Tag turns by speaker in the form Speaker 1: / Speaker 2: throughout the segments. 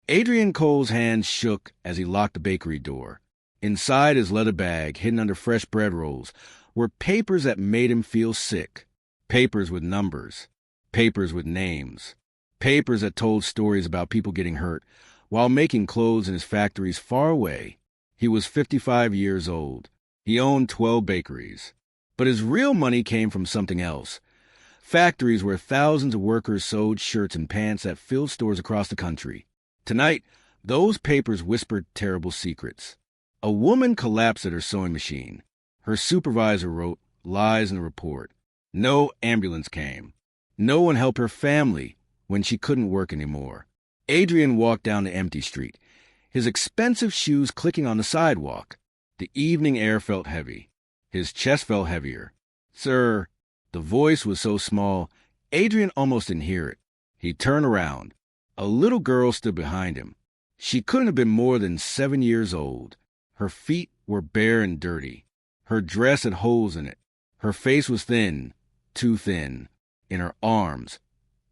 Speaker 1: Adrian Cole's hands shook as he locked the bakery door. Inside his leather bag, hidden under fresh bread rolls, were papers that made him feel sick. Papers with numbers. Papers with names. Papers that told stories about people getting hurt while making clothes in his factories far away. He was 55 years old. He owned 12 bakeries. But his real money came from something else. Factories where thousands of workers sewed shirts and pants that filled stores across the country. Tonight, those papers whispered terrible secrets. A woman collapsed at her sewing machine. Her supervisor wrote lies in the report. No ambulance came. No one helped her family when she couldn't work anymore. Adrian walked down the empty street, his expensive shoes clicking on the sidewalk. The evening air felt heavy. His chest felt heavier. "Sir," the voice was so small, Adrian almost didn't hear it. He turned around. A little girl stood behind him. She couldn't have been more than 7 years old. Her feet were bare and dirty. Her dress had holes in it. Her face was thin, too thin. In her arms,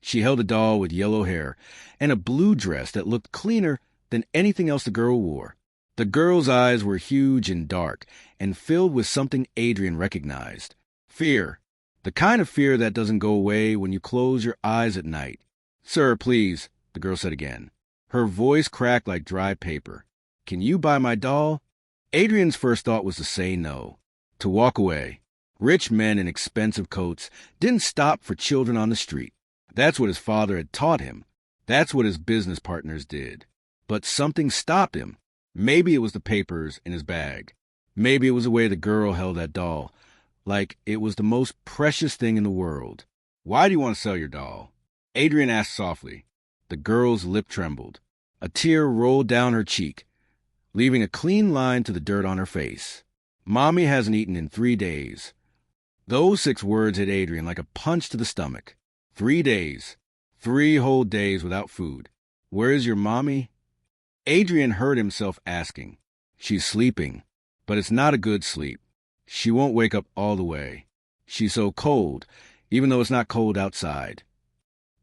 Speaker 1: she held a doll with yellow hair and a blue dress that looked cleaner than anything else the girl wore. The girl's eyes were huge and dark and filled with something Adrian recognized. Fear. The kind of fear that doesn't go away when you close your eyes at night. "Sir, please," the girl said again. Her voice cracked like dry paper. "Can you buy my doll?" Adrian's first thought was to say no, to walk away. Rich men in expensive coats didn't stop for children on the street. That's what his father had taught him. That's what his business partners did. But something stopped him. Maybe it was the papers in his bag. Maybe it was the way the girl held that doll, like it was the most precious thing in the world. "Why do you want to sell your doll?" Adrian asked softly. The girl's lip trembled. A tear rolled down her cheek, leaving a clean line to the dirt on her face. "Mommy hasn't eaten in 3 days. Those 6 words hit Adrian like a punch to the stomach. 3 days. 3 whole days without food. Where is your mommy? Adrian heard himself asking. She's sleeping, but it's not a good sleep. She won't wake up all the way. She's so cold, even though it's not cold outside.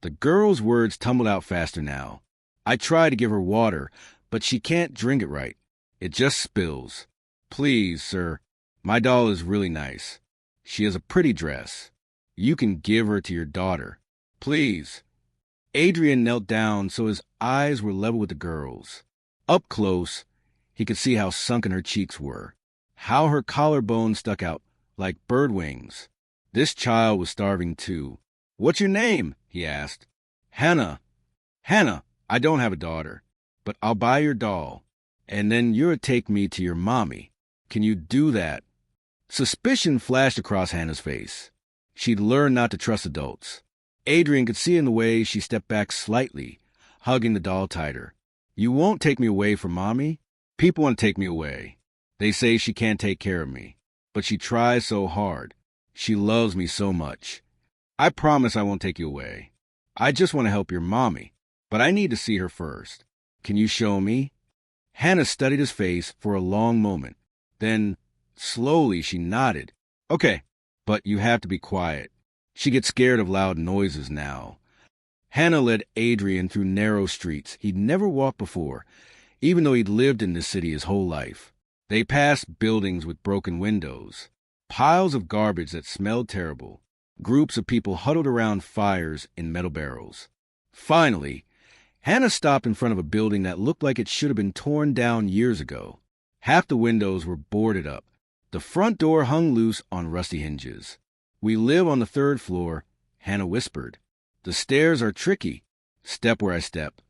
Speaker 1: The girl's words tumbled out faster now. I try to give her water, but she can't drink it right. It just spills. Please, sir, my doll is really nice. She has a pretty dress. You can give her to your daughter. Please. Adrian knelt down so his eyes were level with the girl's. Up close, he could see how sunken her cheeks were, how her collarbone stuck out like bird wings. This child was starving too. What's your name? He asked. Hannah. Hannah, I don't have a daughter, but I'll buy your doll, and then you'll take me to your mommy. Can you do that? Suspicion flashed across Hannah's face. She'd learned not to trust adults. Adrian could see in the way she stepped back slightly, hugging the doll tighter. You won't take me away from Mommy? People want to take me away. They say she can't take care of me, but she tries so hard. She loves me so much. I promise I won't take you away. I just want to help your Mommy, but I need to see her first. Can you show me? Hannah studied his face for a long moment. Then, slowly, she nodded. Okay, but you have to be quiet. She gets scared of loud noises now. Hannah led Adrian through narrow streets he'd never walked before, even though he'd lived in this city his whole life. They passed buildings with broken windows, piles of garbage that smelled terrible, groups of people huddled around fires in metal barrels. Finally, Hannah stopped in front of a building that looked like it should have been torn down years ago. Half the windows were boarded up. The front door hung loose on rusty hinges. We live on the 3rd floor, Hannah whispered. The stairs are tricky. Step where I step.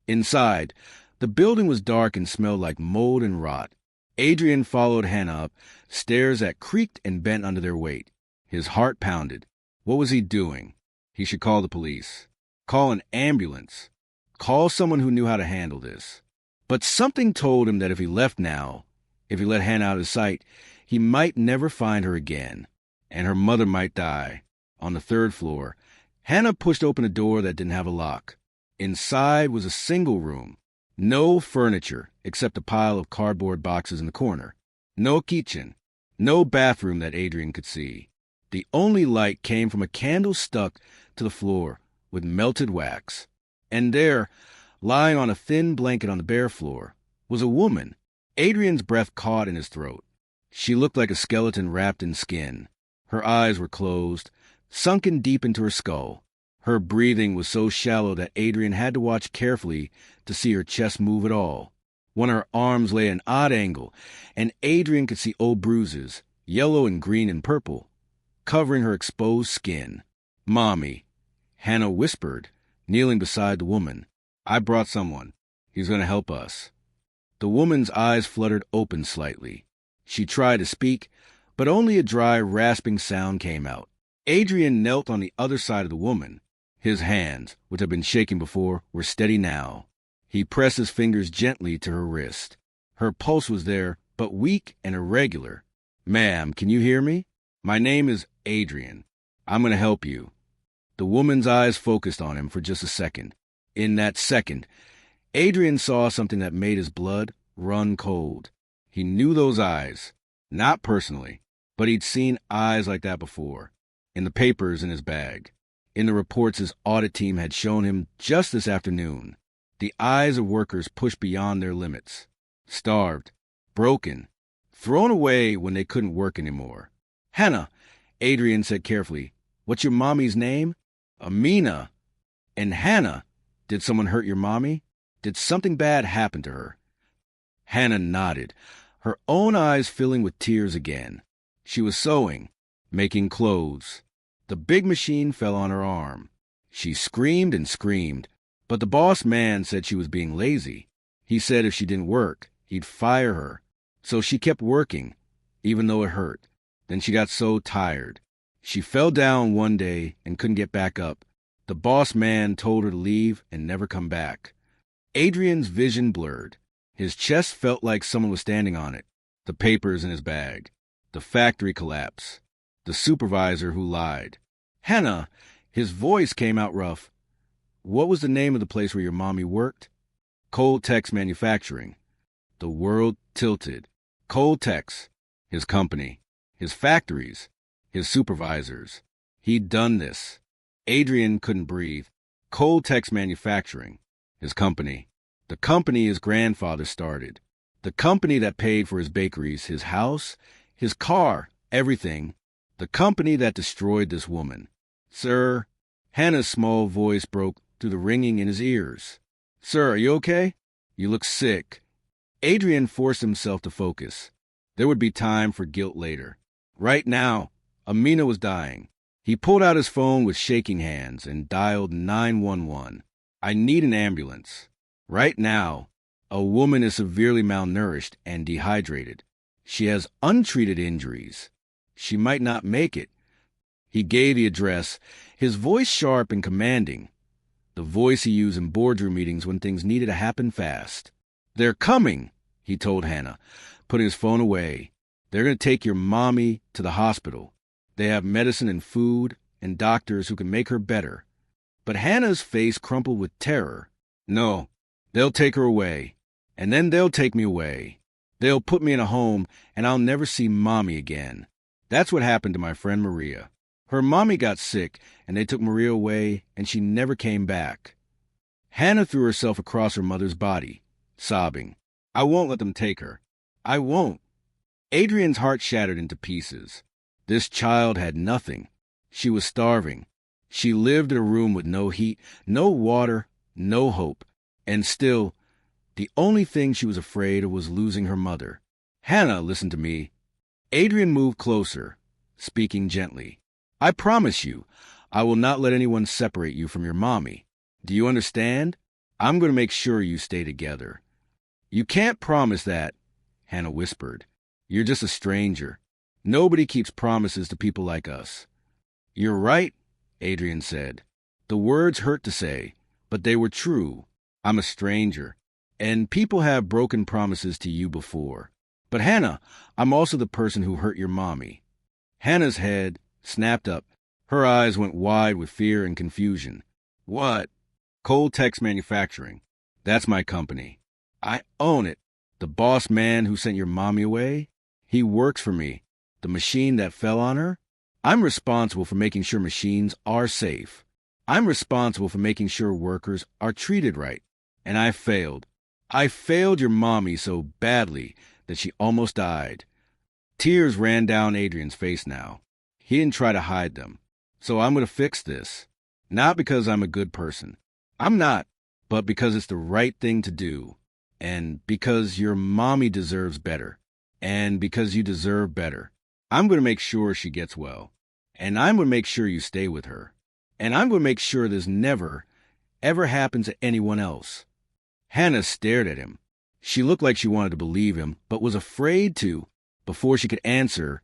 Speaker 1: Inside, the building was dark and smelled like mold and rot. Adrian followed Hannah up stairs that creaked and bent under their weight. His heart pounded. What was he doing? He should call the police. Call an ambulance. Call someone who knew how to handle this. But something told him that if he left now, if he let Hannah out of sight, he might never find her again, and her mother might die. On the 3rd floor, Hannah pushed open a door that didn't have a lock. Inside was a single room. No furniture except a pile of cardboard boxes in the corner. No kitchen. No bathroom that Adrian could see. The only light came from a candle stuck to the floor with melted wax. And there, Lying on a thin blanket on the bare floor was a woman. Adrian's breath caught in his throat. She looked like a skeleton wrapped in skin. Her eyes were closed, sunken deep into her skull. Her breathing was so shallow that Adrian had to watch carefully to see her chest move at all. One of her arms lay at an odd angle, and Adrian could see old bruises, yellow and green and purple, covering her exposed skin. "Mommy," Hannah whispered, kneeling beside the woman. "I brought someone. He's going to help us." The woman's eyes fluttered open slightly. She tried to speak, but only a dry, rasping sound came out. Adrian knelt on the other side of the woman. His hands, which had been shaking before, were steady now. He pressed his fingers gently to her wrist. Her pulse was there, but weak and irregular. "Ma'am, can you hear me? My name is Adrian. I'm going to help you." The woman's eyes focused on him for just a second. In that second, Adrian saw something that made his blood run cold. He knew those eyes. Not personally, but he'd seen eyes like that before. In the papers in his bag. In the reports his audit team had shown him just this afternoon. The eyes of workers pushed beyond their limits. Starved. Broken. Thrown away when they couldn't work anymore. "Hannah," Adrian said carefully. "What's your mommy's name?" "Amina." "And Hannah, did someone hurt your mommy? Did something bad happen to her?" Hannah nodded, her own eyes filling with tears again. She was sewing, making clothes. The big machine fell on her arm. She screamed and screamed, but the boss man said she was being lazy. He said if she didn't work, he'd fire her. So she kept working, even though it hurt. Then she got so tired. She fell down one day and couldn't get back up. The boss man told her to leave and never come back. Adrian's vision blurred. His chest felt like someone was standing on it. The papers in his bag. The factory collapse. The supervisor who lied. "Hannah," his voice came out rough. "What was the name of the place where your mommy worked?" "Coltex Manufacturing." The world tilted. Coltex. His company. His factories. His supervisors. He'd done this. Adrian couldn't breathe. Coltex Manufacturing. His company. The company his grandfather started. The company that paid for his bakeries, his house, his car, everything. The company that destroyed this woman. "Sir," Hannah's small voice broke through the ringing in his ears. "Sir, are you okay? You look sick." Adrian forced himself to focus. There would be time for guilt later. Right now, Amina was dying. He pulled out his phone with shaking hands and dialed 911. "I need an ambulance. Right now, a woman is severely malnourished and dehydrated. She has untreated injuries. She might not make it." He gave the address, his voice sharp and commanding, the voice he used in boardroom meetings when things needed to happen fast. "They're coming," he told Hannah, putting his phone away. "They're going to take your mommy to the hospital. They have medicine and food and doctors who can make her better." But Hannah's face crumpled with terror. "No, they'll take her away, and then they'll take me away. They'll put me in a home, and I'll never see mommy again. That's what happened to my friend Maria. Her mommy got sick, and they took Maria away, and she never came back." Hannah threw herself across her mother's body, sobbing. "I won't let them take her. I won't." Adrian's heart shattered into pieces. This child had nothing. She was starving. She lived in a room with no heat, no water, no hope. And still, the only thing she was afraid of was losing her mother. "Hannah, listen to me." Adrian moved closer, speaking gently. "I promise you, I will not let anyone separate you from your mommy. Do you understand? I'm going to make sure you stay together." "You can't promise that," Hannah whispered. "You're just a stranger. Nobody keeps promises to people like us." "You're right," Adrian said. The words hurt to say, but they were true. "I'm a stranger, and people have broken promises to you before. But Hannah, I'm also the person who hurt your mommy." Hannah's head snapped up. Her eyes went wide with fear and confusion. "What?" "Coltex Manufacturing. That's my company. I own it. The boss man who sent your mommy away, he works for me. The machine that fell on her, I'm responsible for making sure machines are safe. I'm responsible for making sure workers are treated right. And I failed. I failed your mommy so badly that she almost died. Tears ran down Adrian's face now. He didn't try to hide them. So I'm going to fix this. Not because I'm a good person. I'm not. But because it's the right thing to do. And because your mommy deserves better. And because you deserve better. I'm going to make sure she gets well. And I'm going to make sure you stay with her. And I'm going to make sure this never, ever happens to anyone else. Hannah stared at him. She looked like she wanted to believe him, but was afraid to. Before she could answer,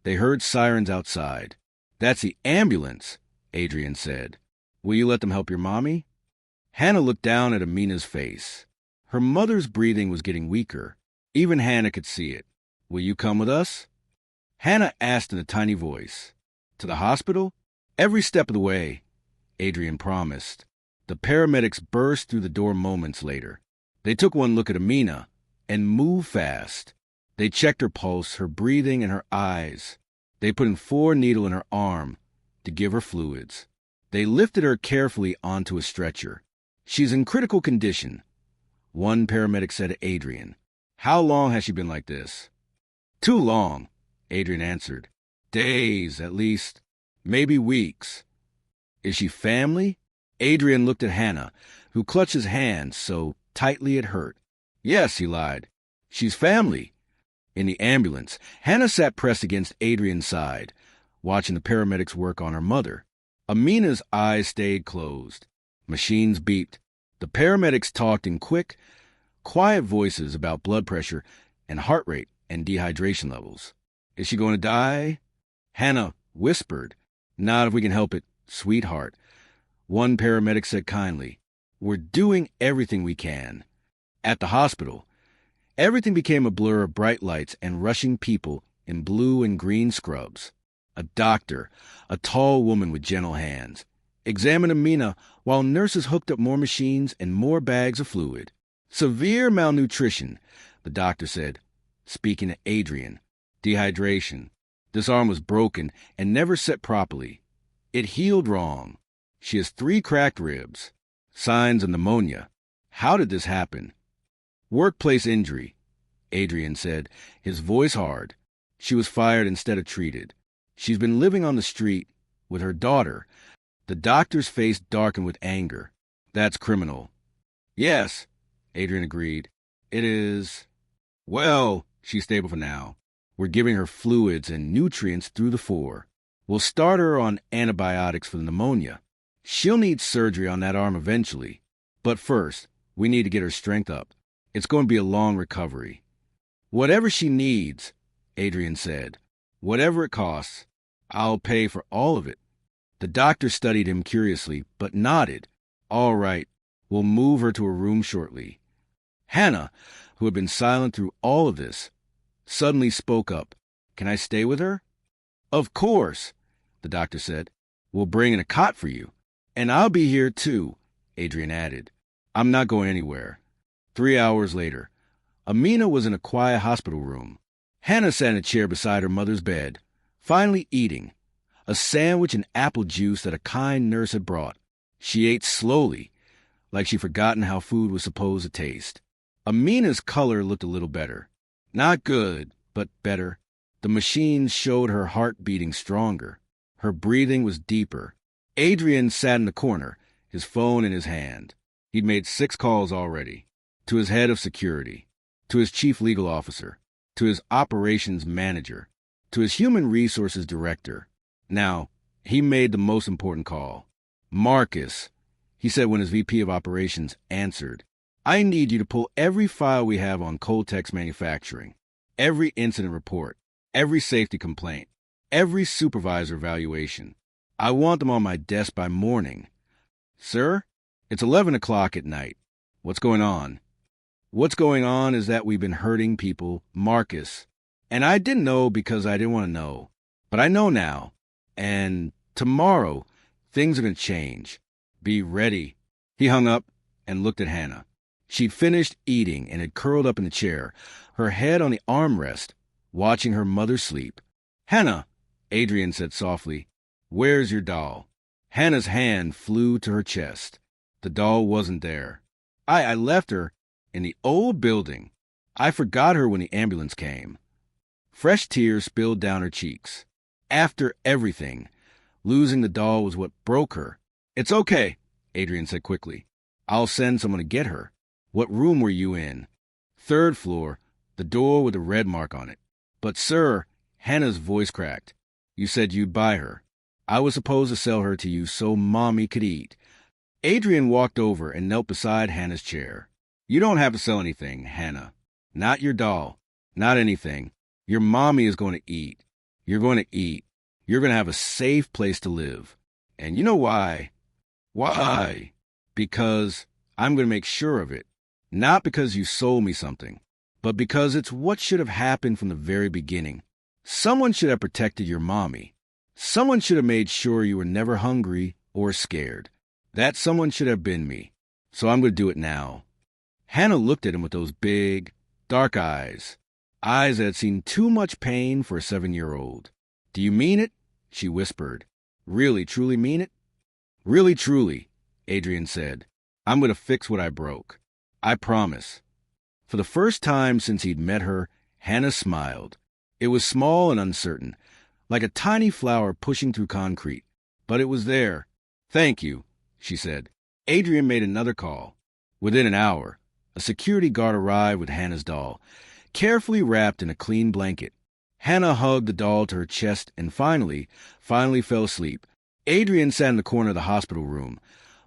Speaker 1: they heard sirens outside. That's the ambulance, Adrian said. Will you let them help your mommy? Hannah looked down at Amina's face. Her mother's breathing was getting weaker. Even Hannah could see it. Will you come with us? Hannah asked in a tiny voice. To the hospital? Every step of the way, Adrian promised. The paramedics burst through the door moments later. They took one look at Amina and moved fast. They checked her pulse, her breathing, and her eyes. They put in 4 needles in her arm to give her fluids. They lifted her carefully onto a stretcher. She's in critical condition, one paramedic said to Adrian. How long has she been like this? Too long, Adrian answered. Days, at least. Maybe weeks. Is she family? Adrian looked at Hannah, who clutched his hand so tightly it hurt. Yes, he lied. She's family. In the ambulance, Hannah sat pressed against Adrian's side, watching the paramedics work on her mother. Amina's eyes stayed closed. Machines beeped. The paramedics talked in quick, quiet voices about blood pressure and heart rate and dehydration levels. Is she going to die? Hannah whispered. Not if we can help it, sweetheart. One paramedic said kindly. We're doing everything we can. At the hospital, everything became a blur of bright lights and rushing people in blue and green scrubs. A doctor, a tall woman with gentle hands, examined Amina while nurses hooked up more machines and more bags of fluid. Severe malnutrition, the doctor said, speaking to Adrian. Dehydration. This arm was broken and never set properly. It healed wrong. She has 3 cracked ribs. Signs of pneumonia. How did this happen? Workplace injury, Adrian said, his voice hard. She was fired instead of treated. She's been living on the street with her daughter. The doctor's face darkened with anger. That's criminal. Yes, Adrian agreed. It is. Well, she's stable for now. We're giving her fluids and nutrients through the 4. We'll start her on antibiotics for the pneumonia. She'll need surgery on that arm eventually. But first, we need to get her strength up. It's going to be a long recovery. Whatever she needs, Adrian said. Whatever it costs, I'll pay for all of it. The doctor studied him curiously, but nodded. All right, we'll move her to her room shortly. Hannah, who had been silent through all of this, suddenly spoke up. Can I stay with her? Of course, the doctor said. We'll bring in a cot for you. And I'll be here too, Adrian added. I'm not going anywhere. 3 hours later, Amina was in a quiet hospital room. Hannah sat in a chair beside her mother's bed, finally eating a sandwich and apple juice that a kind nurse had brought. She ate slowly, like she'd forgotten how food was supposed to taste. Amina's color looked a little better. Not good, but better. The machines showed her heart beating stronger. Her breathing was deeper. Adrian sat in the corner, his phone in his hand. He'd made 6 calls already. To his head of security, to his chief legal officer, to his operations manager, to his human resources director. Now, he made the most important call. Marcus, he said when his VP of operations answered, I need you to pull every file we have on Coltex Manufacturing, every incident report, every safety complaint, every supervisor evaluation. I want them on my desk by morning. Sir, it's 11 o'clock at night. What's going on? What's going on is that we've been hurting people, Marcus. And I didn't know because I didn't want to know. But I know now. And tomorrow, things are going to change. Be ready. He hung up and looked at Hannah. She'd finished eating and had curled up in the chair, her head on the armrest, watching her mother sleep. Hannah, Adrian said softly, where's your doll? Hannah's hand flew to her chest. The doll wasn't there. I left her in the old building. I forgot her when the ambulance came. Fresh tears spilled down her cheeks. After everything, losing the doll was what broke her. It's okay, Adrian said quickly. I'll send someone to get her. What room were you in? Third floor, the door with a red mark on it. But, sir, Hannah's voice cracked. You said you'd buy her. I was supposed to sell her to you so Mommy could eat. Adrian walked over and knelt beside Hannah's chair. You don't have to sell anything, Hannah. Not your doll. Not anything. Your mommy is going to eat. You're going to eat. You're going to have a safe place to live. And you know why? Why? Because I'm going to make sure of it. Not because you sold me something, but because it's what should have happened from the very beginning. Someone should have protected your mommy. Someone should have made sure you were never hungry or scared. That someone should have been me. So I'm going to do it now. Hannah looked at him with those big, dark eyes. Eyes that had seen too much pain for a 7-year-old. Do you mean it? She whispered. Really, truly mean it? Really, truly, Adrian said. I'm going to fix what I broke. I promise. For the first time since he'd met her, Hannah smiled. It was small and uncertain, like a tiny flower pushing through concrete. But it was there. Thank you, she said. Adrian made another call. Within an hour, a security guard arrived with Hannah's doll, carefully wrapped in a clean blanket. Hannah hugged the doll to her chest and finally fell asleep. Adrian sat in the corner of the hospital room,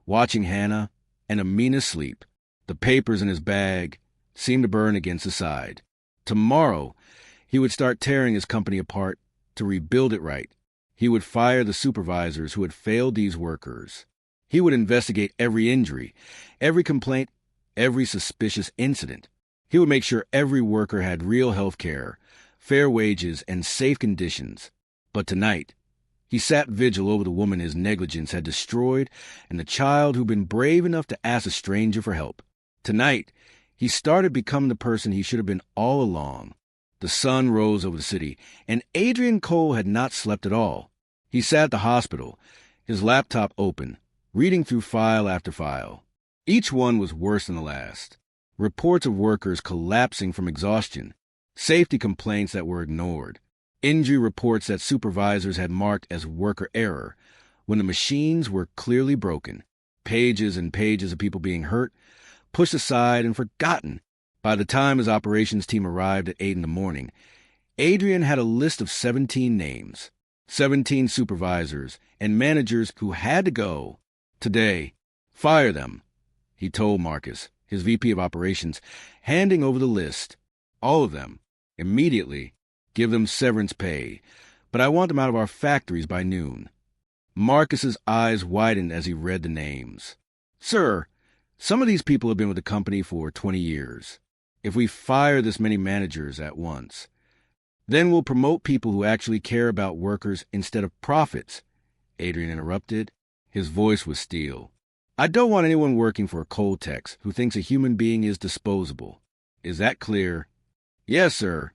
Speaker 1: watching Hannah and Amina's sleep. The papers in his bag seemed to burn against his side. Tomorrow, he would start tearing his company apart to rebuild it right. He would fire the supervisors who had failed these workers. He would investigate every injury, every complaint, every suspicious incident. He would make sure every worker had real health care, fair wages, and safe conditions. But tonight, he sat vigil over the woman his negligence had destroyed and the child who'd been brave enough to ask a stranger for help. Tonight, he started becoming the person he should have been all along. The sun rose over the city, and Adrian Cole had not slept at all. He sat at the hospital, his laptop open, reading through file after file. Each one was worse than the last. Reports of workers collapsing from exhaustion, safety complaints that were ignored, injury reports that supervisors had marked as worker error when the machines were clearly broken, pages and pages of people being hurt, pushed aside and forgotten. By the time his operations team arrived at 8 in the morning, Adrian had a list of 17 names, 17 supervisors and managers who had to go. Today, fire them, he told Marcus, his VP of operations, handing over the list. All of them. Immediately. Give them severance pay. But I want them out of our factories by noon. Marcus's eyes widened as he read the names. Sir, some of these people have been with the company for 20 years. If we fire this many managers at once, then we'll promote people who actually care about workers instead of profits. Adrian interrupted. His voice was steel. I don't want anyone working for a Coltex who thinks a human being is disposable. Is that clear? Yes, sir.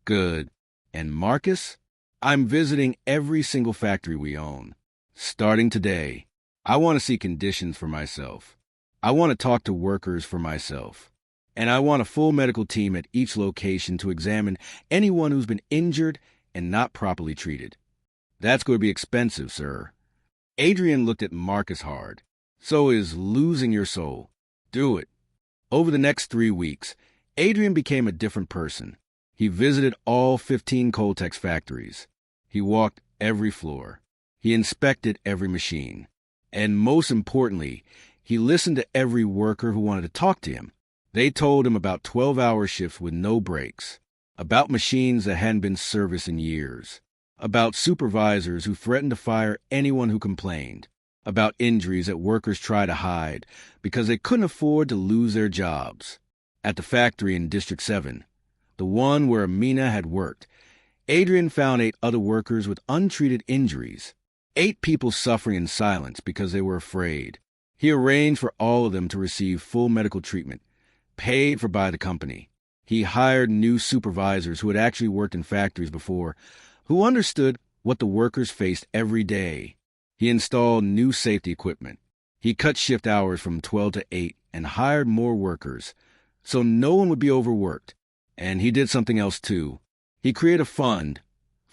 Speaker 1: Good. And Marcus? I'm visiting every single factory we own. Starting today, I want to see conditions for myself. I want to talk to workers for myself. And I want a full medical team at each location to examine anyone who's been injured and not properly treated. That's going to be expensive, sir. Adrian looked at Marcus hard. So is losing your soul. Do it. Over the next 3 weeks, Adrian became a different person. He visited all 15 Coltex factories. He walked every floor. He inspected every machine. And most importantly, he listened to every worker who wanted to talk to him. They told him about 12-hour shifts with no breaks, about machines that hadn't been serviced in years, about supervisors who threatened to fire anyone who complained, about injuries that workers try to hide because they couldn't afford to lose their jobs. At the factory in District 7, the one where Amina had worked, Adrian found 8 other workers with untreated injuries, 8 people suffering in silence because they were afraid. He arranged for all of them to receive full medical treatment, paid for by the company. He hired new supervisors who had actually worked in factories before, who understood what the workers faced every day. He installed new safety equipment. He cut shift hours from 12 to 8 and hired more workers, so no one would be overworked. And he did something else too. He created a fund,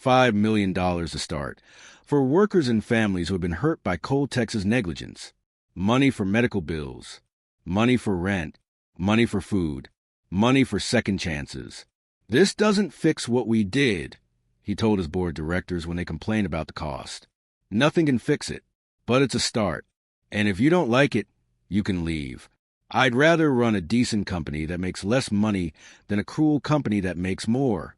Speaker 1: $5 million to start, for workers and families who had been hurt by Coltex's negligence. Money for medical bills, money for rent, money for food, money for second chances. This doesn't fix what we did, he told his board of directors when they complained about the cost. Nothing can fix it, but it's a start. And if you don't like it, you can leave. I'd rather run a decent company that makes less money than a cruel company that makes more.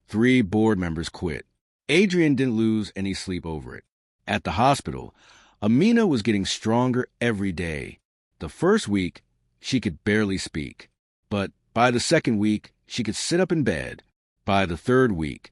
Speaker 1: 3 board members quit. Adrian didn't lose any sleep over it. At the hospital, Amina was getting stronger every day. The first week, she could barely speak. But by the second week, she could sit up in bed. By the third week,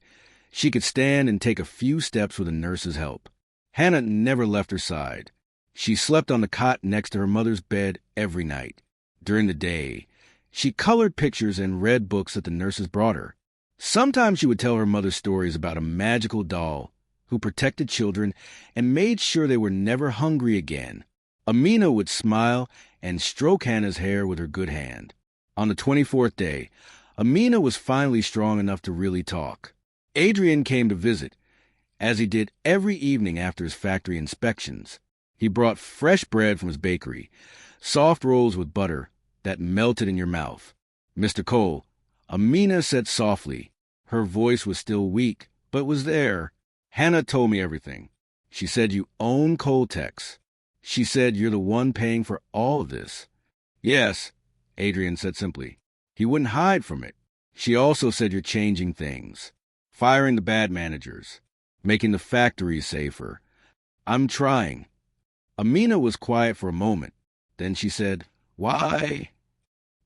Speaker 1: she could stand and take a few steps with a nurse's help. Hannah never left her side. She slept on the cot next to her mother's bed every night. During the day, she colored pictures and read books that the nurses brought her. Sometimes she would tell her mother stories about a magical doll who protected children and made sure they were never hungry again. Amina would smile and stroke Hannah's hair with her good hand. On the 24th day, Amina was finally strong enough to really talk. Adrian came to visit, as he did every evening after his factory inspections. He brought fresh bread from his bakery, soft rolls with butter that melted in your mouth. "Mr. Cole," Amina said softly. Her voice was still weak, but was there. "Hannah told me everything. She said you own Coltex. She said you're the one paying for all of this." "Yes," Adrian said simply. He wouldn't hide from it. "She also said you're changing things, firing the bad managers, making the factories safer." "I'm trying." Amina was quiet for a moment. Then she said, "Why?"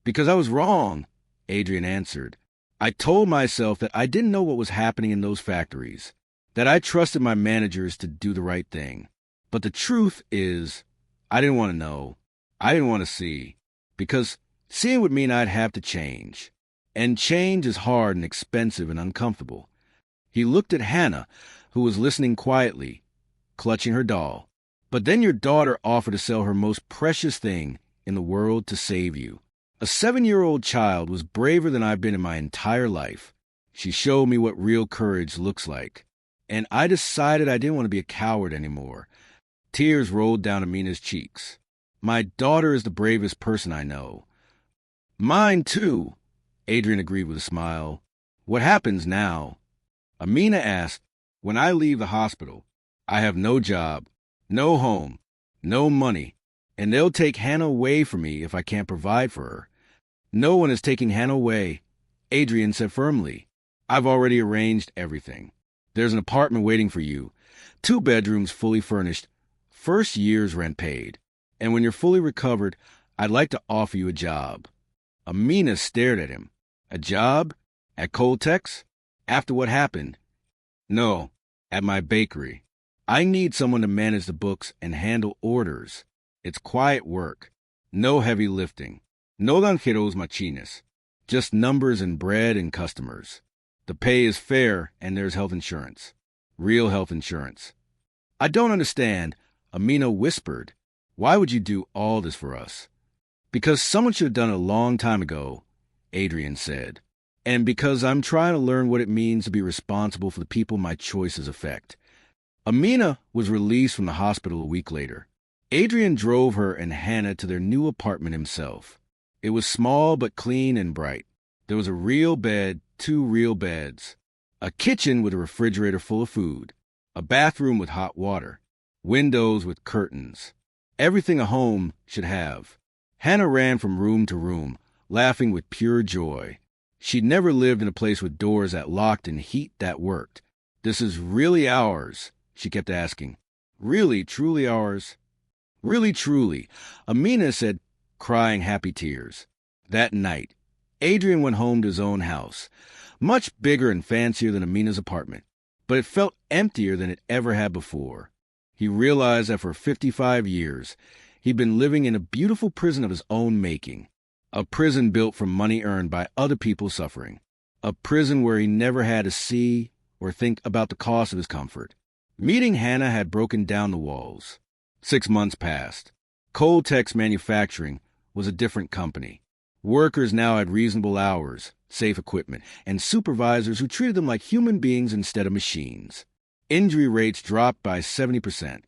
Speaker 1: "Because I was wrong," Adrian answered. "I told myself that I didn't know what was happening in those factories, that I trusted my managers to do the right thing. But the truth is, I didn't want to know. I didn't want to see. Because seeing would mean I'd have to change. And change is hard and expensive and uncomfortable." He looked at Hannah, who was listening quietly, clutching her doll. "But then your daughter offered to sell her most precious thing in the world to save you. A 7-year-old child was braver than I've been in my entire life. She showed me what real courage looks like. And I decided I didn't want to be a coward anymore." Tears rolled down Amina's cheeks. "My daughter is the bravest person I know." "Mine, too," Adrian agreed with a smile. "What happens now?" Amina asked, "When I leave the hospital, I have no job, no home, no money, and they'll take Hannah away from me if I can't provide for her." "No one is taking Hannah away," Adrian said firmly. "I've already arranged everything. There's an apartment waiting for you, 2 bedrooms fully furnished, first year's rent paid. And when you're fully recovered, I'd like to offer you a job." Amina stared at him. "A job? At Coltex? After what happened?" "No, at my bakery. I need someone to manage the books and handle orders. It's quiet work. No heavy lifting. No granjeros machines. Just numbers and bread and customers. The pay is fair and there's health insurance. Real health insurance." "I don't understand," Amina whispered. "Why would you do all this for us?" "Because someone should have done it a long time ago," Adrian said. "And because I'm trying to learn what it means to be responsible for the people my choices affect." Amina was released from the hospital a week later. Adrian drove her and Hannah to their new apartment himself. It was small but clean and bright. There was a real bed, 2 real beds, a kitchen with a refrigerator full of food, a bathroom with hot water, windows with curtains. Everything a home should have. Hannah ran from room to room, laughing with pure joy. She'd never lived in a place with doors that locked and heat that worked. "This is really ours?" she kept asking. "Really, truly ours?" "Really, truly," Amina said, crying happy tears. That night, Adrian went home to his own house, much bigger and fancier than Amina's apartment, but it felt emptier than it ever had before. He realized that for 55 years, he'd been living in a beautiful prison of his own making, a prison built from money earned by other people's suffering, a prison where he never had to see or think about the cost of his comfort. Meeting Hannah had broken down the walls. 6 months passed. Coltex Manufacturing was a different company. Workers now had reasonable hours, safe equipment, and supervisors who treated them like human beings instead of machines. Injury rates dropped by 70%.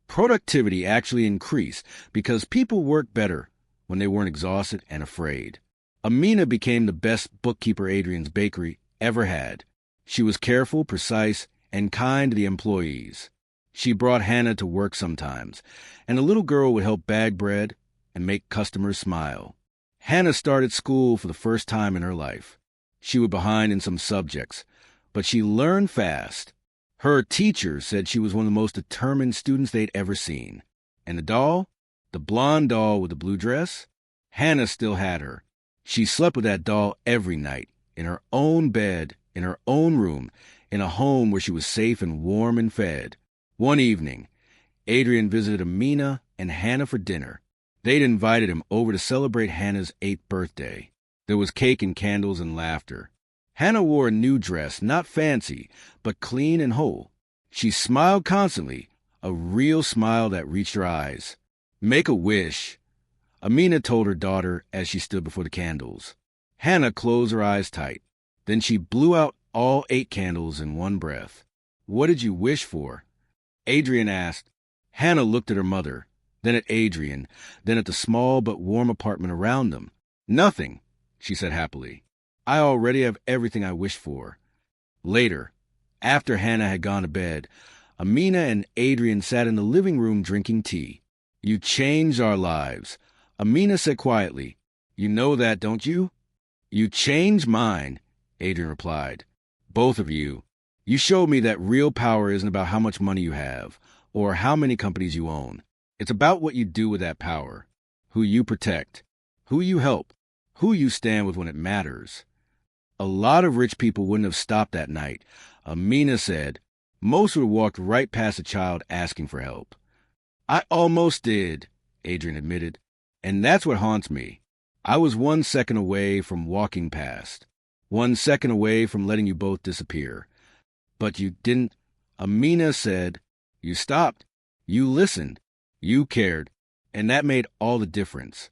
Speaker 1: Productivity actually increased because people worked better when they weren't exhausted and afraid. Amina became the best bookkeeper Adrian's bakery ever had. She was careful, precise, and kind to the employees. She brought Hannah to work sometimes, and the little girl would help bag bread and make customers smile. Hannah started school for the first time in her life. She was behind in some subjects, but she learned fast. Her teacher said she was one of the most determined students they'd ever seen. And the doll? The blonde doll with the blue dress? Hannah still had her. She slept with that doll every night, in her own bed, in her own room, in a home where she was safe and warm and fed. One evening, Adrian visited Amina and Hannah for dinner. They'd invited him over to celebrate Hannah's 8th birthday. There was cake and candles and laughter. Hannah wore a new dress, not fancy, but clean and whole. She smiled constantly, a real smile that reached her eyes. "Make a wish," Amina told her daughter as she stood before the candles. Hannah closed her eyes tight. Then she blew out all 8 candles in one breath. "What did you wish for?" Adrian asked. Hannah looked at her mother, then at Adrian, then at the small but warm apartment around them. "Nothing," she said happily. "I already have everything I wish for." Later, after Hannah had gone to bed, Amina and Adrian sat in the living room drinking tea. "You changed our lives," Amina said quietly. "You know that, don't you?" "You changed mine," Adrian replied. "Both of you. You showed me that real power isn't about how much money you have or how many companies you own. It's about what you do with that power, who you protect, who you help, who you stand with when it matters." A lot of rich people wouldn't have stopped that night, Amina said. Most would have walked right past a child asking for help. "I almost did," Adrian admitted. "And that's what haunts me. I was 1 second away from walking past, 1 second away from letting you both disappear. But you didn't," Amina said. "You stopped. You listened. You cared. And that made all the difference."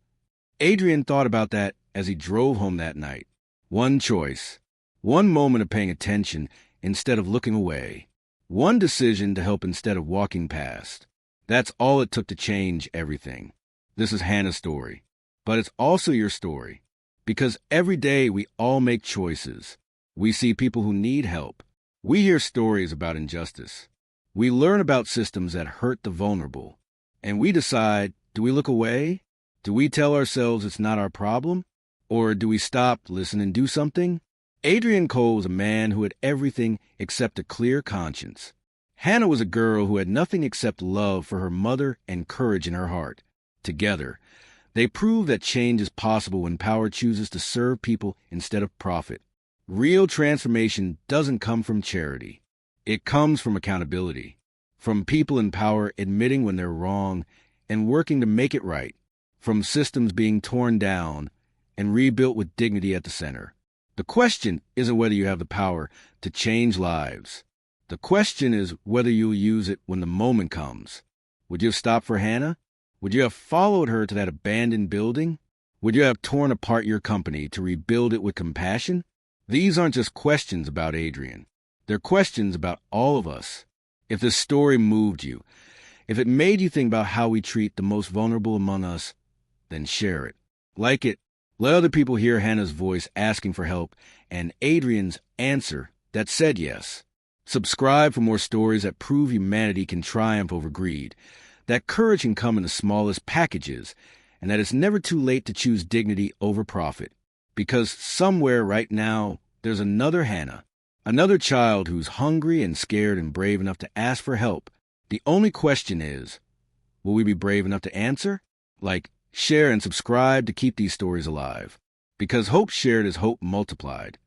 Speaker 1: Adrian thought about that as he drove home that night. One choice, one moment of paying attention instead of looking away, one decision to help instead of walking past. That's all it took to change everything. This is Hannah's story, but it's also your story, because every day we all make choices. We see people who need help. We hear stories about injustice. We learn about systems that hurt the vulnerable. And we decide, do we look away? Do we tell ourselves it's not our problem? Or do we stop, listen, and do something? Adrian Cole was a man who had everything except a clear conscience. Hannah was a girl who had nothing except love for her mother and courage in her heart. Together, they proved that change is possible when power chooses to serve people instead of profit. Real transformation doesn't come from charity. It comes from accountability, from people in power admitting when they're wrong and working to make it right, from systems being torn down and rebuilt with dignity at the center. The question isn't whether you have the power to change lives. The question is whether you'll use it when the moment comes. Would you have stopped for Hannah? Would you have followed her to that abandoned building? Would you have torn apart your company to rebuild it with compassion? These aren't just questions about Adrian. They're questions about all of us. If this story moved you, if it made you think about how we treat the most vulnerable among us, then share it. Like it. Let other people hear Hannah's voice asking for help and Adrian's answer that said yes. Subscribe for more stories that prove humanity can triumph over greed, that courage can come in the smallest packages, and that it's never too late to choose dignity over profit. Because somewhere right now, there's another Hannah, another child who's hungry and scared and brave enough to ask for help. The only question is, will we be brave enough to answer? Like, share and subscribe to keep these stories alive. Because hope shared is hope multiplied.